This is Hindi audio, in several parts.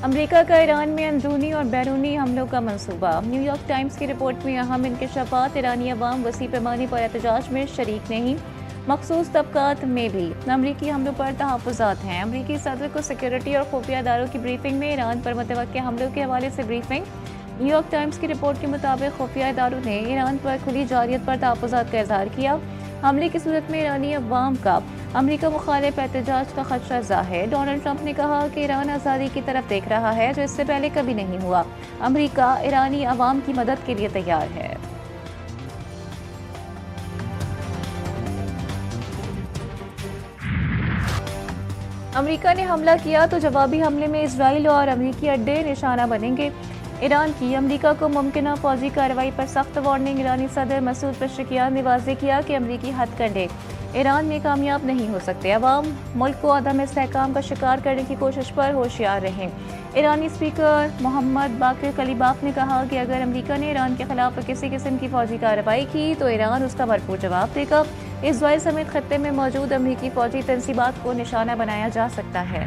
अमेरिका का ईरान में अंदरूनी और बैरूनी हमलों का मंसूबा। न्यूयॉर्क टाइम्स की रिपोर्ट में अहम इंकशाफात। ईरानी अवाम वसी पैमाने पर एहतजाज में शरीक नहीं, मखसूस तबकात में भी अमरीकी हमलों पर तहफ़्फ़ुज़ात हैं। अमरीकी सदर को सिक्योरिटी और खुफिया इदारों की ब्रीफिंग में ईरान पर मुतवक्किल हमलों के हवाले से ब्रीफिंग। न्यूयॉर्क टाइम्स की रिपोर्ट के मुताबिक खुफिया इदारों ने ईरान पर खुली जारियत पर तहफ़्फ़ुज़ात का इज़हार किया। हमले की सूरत में ईरानी अवाम का अमरीका मुखालिफ एहतजाज का खदशा ज़ाहिर। डोनाल्ड ट्रंप ने कहा कि ईरान आज़ादी की तरफ देख रहा है, जो इससे पहले कभी नहीं हुआ। अमरीका ईरानी अवाम की मदद के लिए तैयार है। अमेरिका ने हमला किया तो जवाबी हमले में इजराइल और अमरीकी अड्डे निशाना बनेंगे। ईरान की अमरीका को मुमकिन फौजी कार्रवाई पर सख्त वार्निंग। ईरानी सदर मसूद पेशेकियान ने वाज़ेह किया कि अमरीकी हथकंडे ईरान में कामयाब नहीं हो सकते। अवाम मुल्क को अदम इस्तेहकाम का शिकार करने की कोशिश पर होशियार रहें। ईरानी स्पीकर मोहम्मद बाकिर कलीबाफ ने कहा कि अगर अमरीका ने ईरान के खिलाफ किसी किस्म की फौजी कार्रवाई की तो ईरान उसका भरपूर जवाब देगा। इजराइल समेत खत्ते में मौजूद अमरीकी फौजी तंसीबात को निशाना बनाया जा सकता है।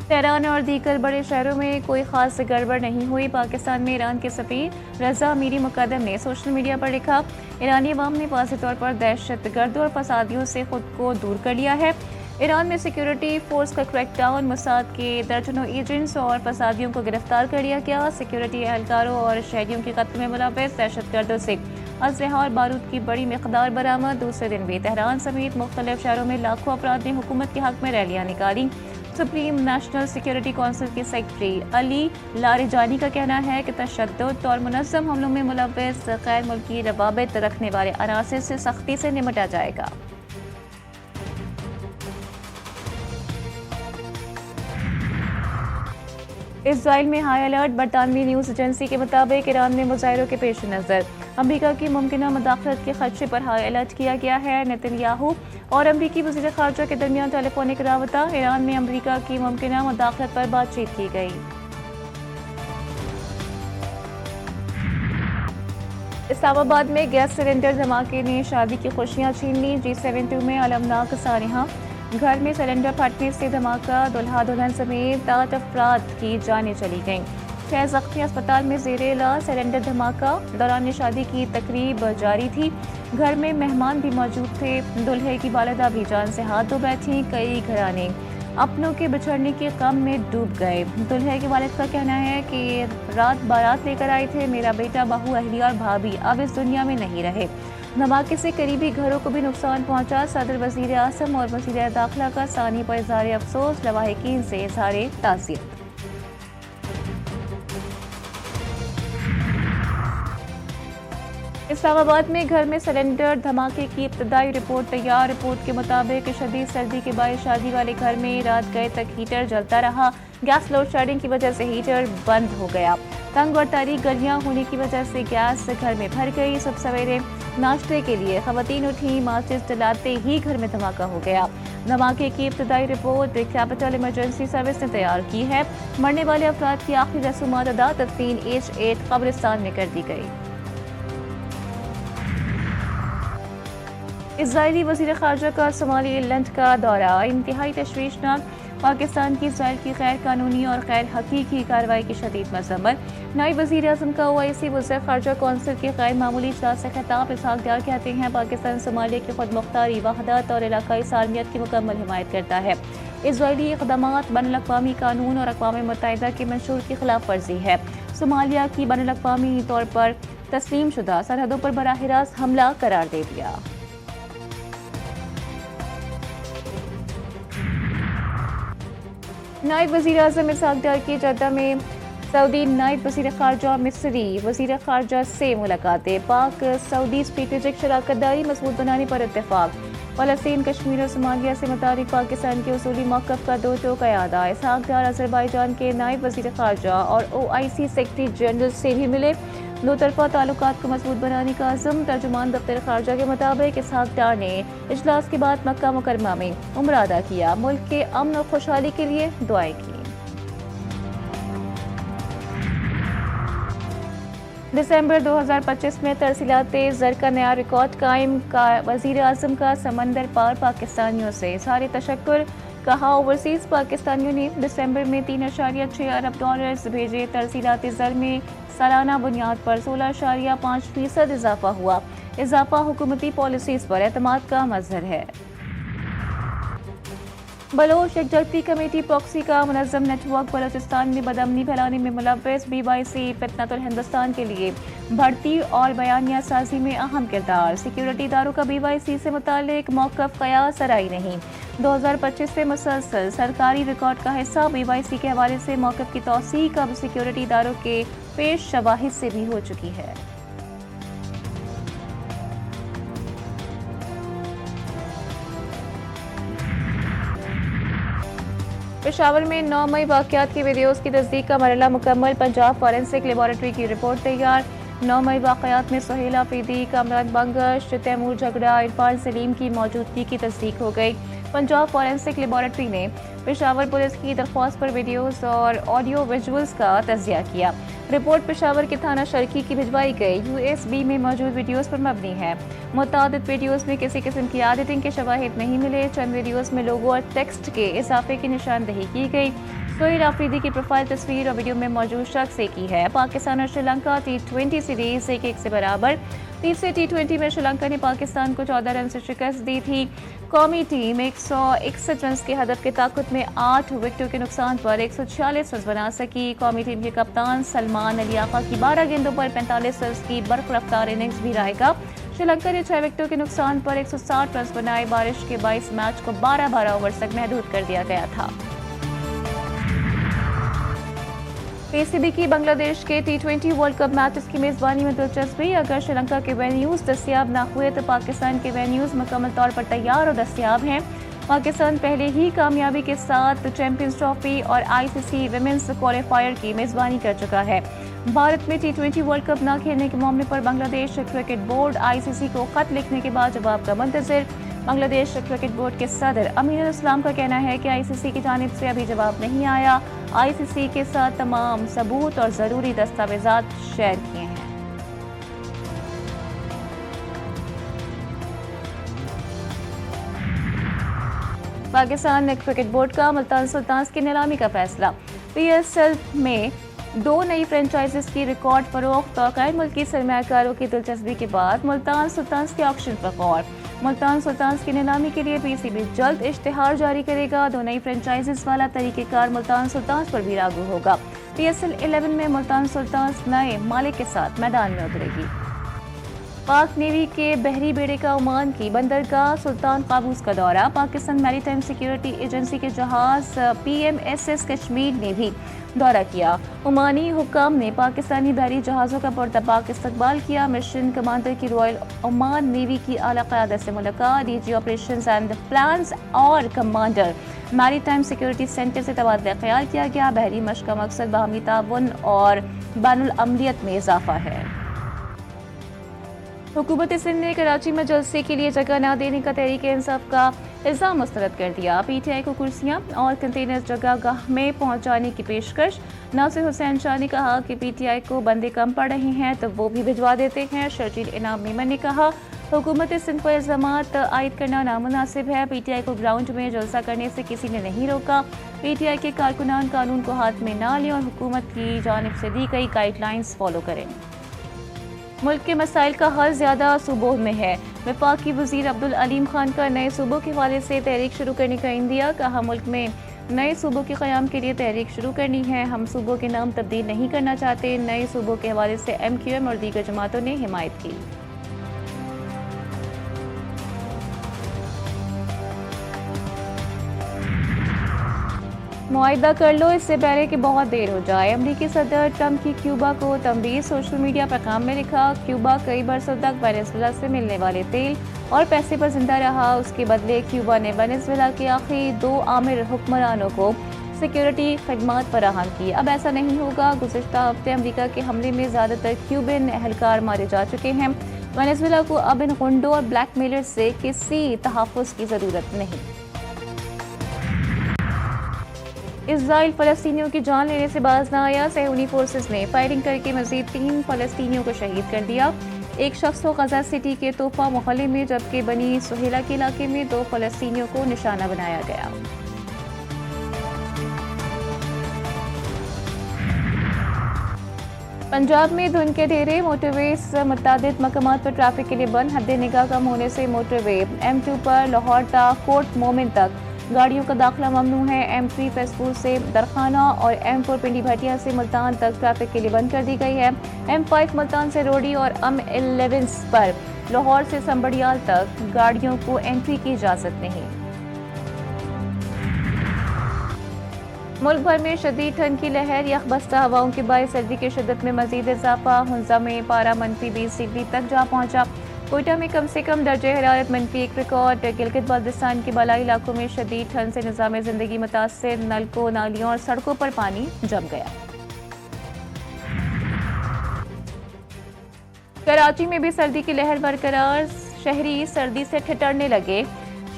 तेहरान और दीगर बड़े शहरों में कोई खास गड़बड़ नहीं हुई। पाकिस्तान में ईरान के सफीर रजा मीरी मुकद्दम ने सोशल मीडिया पर लिखा, ईरानी अवाम ने वाज़ेह तौर पर दहशतगर्दों और फसादियों से खुद को दूर कर लिया है। ईरान में सिक्योरिटी फोर्स का क्रैकडाउन, मोसाद के दर्जनों एजेंट्स और फसादियों को गिरफ्तार कर लिया गया। सिक्योरिटी एहलकारों और शहरियों के कत्ल में मुलव्वस दहशतगर्दों से असलहा और बारूद की बड़ी मिकदार बरामद। दूसरे दिन भी तेहरान समेत मुख्तलिफ शहरों में लाखों अफराद ने हुकूमत के हक में रैलियां निकाली। सुप्रीम नेशनल सिक्योरिटी काउंसिल के सेक्रेटरी अली लारिजानी का कहना है कि तशद्दुद और मुनज़्ज़म हमलों में मुलव्वस गैर मुल्की रवाबित रखने वाले अनासिर से सख्ती से निपटा जाएगा। इजराइल में हाई अलर्ट। बरतानवी न्यूज़ एजेंसी के मुताबिक ईरान में मुजाहिरों के पेश नज़र अमरीका की मुमकिन मदाखलत के खदशे पर हाई अलर्ट किया गया है। नेतन्याहू और अमरीकी वज़ीर ख़ारजा के दरमियान टेलीफोनिक राबता। ईरान में अमरीका की मुमकिन मदाखलत पर बातचीत की गई। इस्लामाबाद में गैस सिलेंडर धमाके ने शादी की खुशियां छीन ली। G72 में अलमनाक सानिहा। घर में सिलेंडर फटने से धमाका, दुल्हा दुल्हन समेत 8 अफराद की जानें चली गईं। 6 ज़ख्मी अस्पताल में ज़ेरे इलाज। सिलेंडर धमाका दौरान शादी की तकरीब जारी थी। घर में मेहमान भी मौजूद थे। दुल्हे की वालिदा भी जान से हाथ धो बैठी। कई घराने अपनों के बिछड़ने के गम में डूब गए। दुल्हे के वालिद का कहना है कि रात बारात लेकर आए थे, मेरा बेटा, बहू, अहलिया और भाभी अब इस दुनिया में नहीं रहे। धमाके से करीबी घरों को भी नुकसान पहुंचा। सदर वज़ीर आज़म और वज़ीर दाखिला का सानी पर इज़हार अफसोस। लवाहिकीन से इज़हार ताज़ियत। इस्लामाबाद में घर में सिलेंडर धमाके की इब्तदाई रिपोर्ट तैयार। रिपोर्ट के मुताबिक शदीद सर्दी के बायस शादी वाले घर में रात गए तक हीटर जलता रहा। गैस लोड शेडिंग की वजह से हीटर बंद हो गया। तंग और तारीख गलियां होने की वजह से गैस घर में भर गई। सब सवेरे नाश्ते के लिए खवातीन उठी। माचिस जलाते ही घर में धमाका हो गया। धमाके की इब्तदाई रिपोर्ट कैपिटल इमरजेंसी सर्विस ने तैयार की है। मरने वाले अफराद की आखिरी रसूमात अदा दफीन H8 कब्रिस्तान में कर दी गई। इजरायली वज़ीर ख़ारजा का सोमालीलैंड का दौरा इंतहाई तशवीशनाक। पाकिस्तान की इजराइल की गैर कानूनी और गैर हकीकी कार्रवाई की शदीद मज़म्मत। नायब वज़ीर आज़म का OIC वज़ीर ख़ारजा कौंसिल के गैर मामूली इजलास से खिताब। इसहाक डार कहते हैं, पाकिस्तान सोमालिया की खुद मुख्तारी, वहदत और इलाकाई सालमियत की मुकम्मल हिमायत करता है। इजरायली इक़दामात बैनुल-अक़वामी कानून और अक़वाम मुत्तहिदा के मंशूर की खिलाफ वर्जी है। सोमालिया की बैनुल-अक़वामी तौर पर तस्लीम शुदा सरहदों पर बराह रास्त हमला करार दे दिया। नायब वज़ीर आज़म इसहाक डार की जद्दा में सऊदी नायब वज़ीर ख़ारजा मिस्री वज़ीर ख़ारजा से मुलाकातें। पाक सऊदी स्ट्रेटेजिक शराकत दारी मजबूत बनाने पर इत्तेफाक। फ़लस्तीन, कश्मीर और सोमालिया से मुताबिक पाकिस्तान के उसूली मौक़िफ़ का दो टोक यादा। इसहाक डार अज़रबैजान के नायब वज़ीर ख़ारजा और OIC सेक्रेटरी जनरल से भी मिले। दो तरफ़ा ताल्लुकात को मजबूत बनाने का अज़्म। तर्जुमान दफ्तर ख़ारजा के मुताबिक इसहाक डार ने इजलास के बाद मक्का मुकरमा में उम्रा अदा किया। मुल्क के अमन और खुशहाली के लिए दुआएं की। दिसंबर 2025 में तरसीलात ज़र का नया रिकॉर्ड कायम का। वज़ीर आज़म का समंदर पार पाकिस्तानियों से इज़हार तशक्कुर। कहा ओवरसीज पाकिस्तानियों ने दिसंबर में 3.6 अरब डॉलर्स भेजे। तरसीलाती ज़र में सालाना बुनियाद पर 16.5% इजाफा हुआ। इजाफा हुकूमती पॉलिसीज पर एतमाद का मजहर है। बलोच यकजहती कमेटी प्रॉक्सी का मुनज़्ज़म नेटवर्क बलोचिस्तान में बदअमनी फैलाने में मुलव्वस। BYC फितनतुल हिंदुस्तान के लिए भर्ती और बयानिया साजी में अहम किरदार। सिक्योरिटी इदारों का BYC से मुताल्लिक मौक़िफ़ क़यास आराई नहीं। 2025 से मुसलसल सरकारी रिकॉर्ड का हिस्सा BYC के हवाले से मौक़िफ़ की तौसीक़ अब सिक्योरिटी इदारों के पेश शवाहिद से भी हो चुकी है। पेशावर में 9 मई वाक़यात की वीडियोज़ की तस्दीक का मरहला मुकम्मल। पंजाब फॉरेंसिक लेबॉरेटरी की रिपोर्ट तैयार। 9 मई वाक़यात में सोहेला फीदी, कामरान बंगश, तैमूर झगड़ा, इरफान सलीम की मौजूदगी की तस्दीक हो गई। पंजाब फॉरेंसिक लेबॉरेटरी ने पेशावर पुलिस की दरख्वास्त पर वीडियोज़ और ऑडियो विजुअल्स का तजिया किया। रिपोर्ट पेशावर के थाना शर्की की भिजवाई गई। USB में मौजूद वीडियोज़ पर मबनी है। मुतादिद वीडियोज़ में किसी किस्म की एडिटिंग के शवाहिद नहीं मिले। चंद वीडियोज़ में लोगो और टेक्स्ट के इजाफे की निशानदही की गई। सोहेल आफरीदी की प्रोफाइल तस्वीर और वीडियो में मौजूद शख्स एक ही है। पाकिस्तान और श्रीलंका T20 सीरीज 1-1 से बराबर। तीसरे T20 में श्रीलंका ने पाकिस्तान को 14 रन से शिकस्त दी थी। कौमी टीम 161 रन के हदफ के ताकुत में 8 विकेटों के नुकसान पर 146 रन बना सकी। कौमी टीम के कप्तान सलमान अली आका की 12 गेंदों पर 45 रन की बर्फ रफ्तार इनिंग्स भी रहेगा। श्रीलंका ने 6 विकेटों के नुकसान पर 160 रन बनाए। बारिश के 22 मैच को 12-12 ओवर्स तक महदूद कर दिया गया था। PCB की बांग्लादेश के T20 वर्ल्ड कप मैचेस की मेज़बानी में दिलचस्पी। अगर श्रीलंका के वेन्यूज़ दस्तियाब ना हुए तो पाकिस्तान के वेन्यूज़ मुकम्मल तौर पर तैयार और दस्तियाब हैं। पाकिस्तान पहले ही कामयाबी के साथ चैंपियंस ट्रॉफी और ICC विमेंस क्वालिफायर की मेज़बानी कर चुका है। भारत में T20 वर्ल्ड कप न खेलने के मामले पर बांग्लादेश क्रिकेट बोर्ड ICC को खत लिखने के बाद जवाब का मुंतज़िर। बांग्लादेश क्रिकेट बोर्ड के सदर अमीनुल इस्लाम का कहना है कि ICC की जानिब से अभी जवाब नहीं आया। ICC के साथ तमाम सबूत और ज़रूरी दस्तावेज़ात शेयर किए हैं। पाकिस्तान क्रिकेट बोर्ड का मुल्तान सुल्तान्स की नीलामी का फैसला। PSL में 2 नई फ्रेंचाइजीज की रिकॉर्ड फरोख्त और गैर मुल्की सरमायाकारों की दिलचस्पी के बाद मुल्तान सुल्तान्स के ऑक्शन पर गौर। मुल्तान सुल्तान्स की नीलामी के लिए PCB जल्द इश्तिहार जारी करेगा। 2 नई फ्रेंचाइजीज वाला तरीक़ेकार मुल्तान सुल्तान्स पर भी लागू होगा। PSL 11 में मुल्तान सुल्तान्स नए मालिक के साथ मैदान में उतरेगी। पाक नेवी के बहरी बेड़े का ओमान की बंदरगाह सुल्तान काबूस का दौरा। पाकिस्तान मैरीटाइम सिक्योरिटी एजेंसी के जहाज PMSS कश्मीर ने भी दौरा किया। ओमानी हुक्काम ने पाकिस्तानी बहरी जहाज़ों का पुरतपाक इस्तकबाल किया। मिशन कमांडर की रॉयल ओमान नेवी की आला क़यादत से मुलाकात। DG ऑपरेशंस एंड प्लान्स और कमांडर मैरीटाइम सिक्योरिटी सेंटर से तबादला ख्याल किया गया। बहरी मशक़ का मकसद बाहमी ताउन और बैनुल अमलियत में इजाफा है। हुकूमत सिंध ने कराची में जलसे के लिए जगह न देने का तहरीक-ए-इंसाफ का इल्ज़ाम मुस्तरद कर दिया। PTI को कुर्सियां और कंटेनर जगह में पहुंचाने की पेशकश। नासिर हुसैन शाह ने कहा कि PTI को बंदे कम पड़ रहे हैं तो वो भी भिजवा देते हैं। शर्जील इनाम मेमन ने कहा हुकूमत सिंध पर इल्ज़ामात आयद करना नामुनासिब है। PTI को ग्राउंड में जलसा करने से किसी ने नहीं रोका। PTI के कारकुनान कानून को हाथ में ना लें और हुकूमत की जानिब से दी गई गाइडलाइंस फॉलो करें। मुल्क के मसाइल का हल ज़्यादा सूबों में है। वफाकी वज़ीर अब्दुल अलीम खान का नए सूबों के हवाले से तहरीक शुरू करने का इंदिया। कहा मुल्क में नए सूबों के क़याम के लिए तहरीक शुरू करनी है। हम सूबों के नाम तब्दील नहीं करना चाहते। नए सूबों के हवाले से MQM और दीगर जमातों ने हिमायत की। मुआहिदा कर लो इससे पहले कि बहुत देर हो जाए। अमरीकी सदर ट्रंप की क्यूबा को तंबीह। सोशल मीडिया पैगाम में लिखा क्यूबा कई बरसों तक वेनेजुएला से मिलने वाले तेल और पैसे पर जिंदा रहा। उसके बदले क्यूबा ने वेनेजुएला के आखिरी 2 आमिर हुक्मरानों को सिक्योरिटी खदमात फराहम की। अब ऐसा नहीं होगा। गुज़िश्ता हफ्ते अमरीका के हमले में ज़्यादातर क्यूबन एहलकार मारे जा चुके हैं। वेनेजुएला को अब इन गुंडों और ब्लैकमेलर से किसी तहफ़्फ़ुज़ की ज़रूरत नहीं। इज़राइल फ़लस्तीनियों की जान लेने से बाज ना आया। सहूनी फोर्सेस ने फायरिंग करके मज़ीद 3 फ़लस्तीनियों को शहीद कर दिया। एक शख्स को गज़ा सिटी के तोफा मोहल्ले में जबकि बनी सुहेला के इलाके में 2 फ़लस्तीनियों को निशाना बनाया गया। पंजाब में धुंध के घेरे, मोटरवे मुतादिद मकामात पर ट्रैफिक के लिए बंद। हद निगाह कम होने से मोटरवे M2 पर लाहौर ता कोट मोमिन तक गाड़ियों का दाखिला ममनू है। M3 फैसपुर से दरखाना और M4 पिंडी भटिया से मुल्तान तक ट्रैफिक के लिए बंद कर दी गई है। M5 मुल्तान से रोडी और M11 पर लाहौर से संबड़ियाल तक गाड़ियों को एंट्री की इजाज़त नहीं। मुल्क भर में शदीद ठंड की लहर, यखबस्ता हवाओं के बायस सर्दी की शिद्दत में मजीद इजाफा। हुंजा में पारा -20 डिग्री तक जा पहुंचा। कोयटा में कम से कम दर्जे हरारत -1 रिकॉर्ड। गिलगित बाल्टिस्तान के बालाई इलाकों में शदीद ठंड से निज़ाम ज़िंदगी मुतासिर, नलकों, नालियों और सड़कों पर पानी जम गया। कराची में भी सर्दी की लहर बरकरार, शहरी सर्दी से ठिठुरने लगे।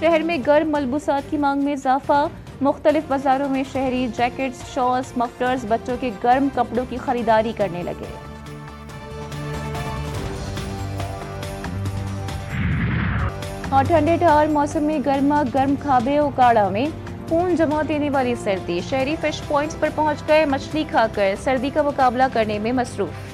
शहर में गर्म मलबूसात की मांग में इजाफा। मुख्तलिफ बाजारों में शहरी जैकेट्स, शॉल्स, मफलर्स, बच्चों के गर्म कपड़ों की खरीदारी करने लगे। हॉट 100 हर मौसम में गर्मा गर्म खाबे उकाड़ा में खून जमा देने वाली सर्दी। शहरी फिश पॉइंट्स पर पहुंच गए मछली खाकर सर्दी का मुकाबला करने में मसरूफ।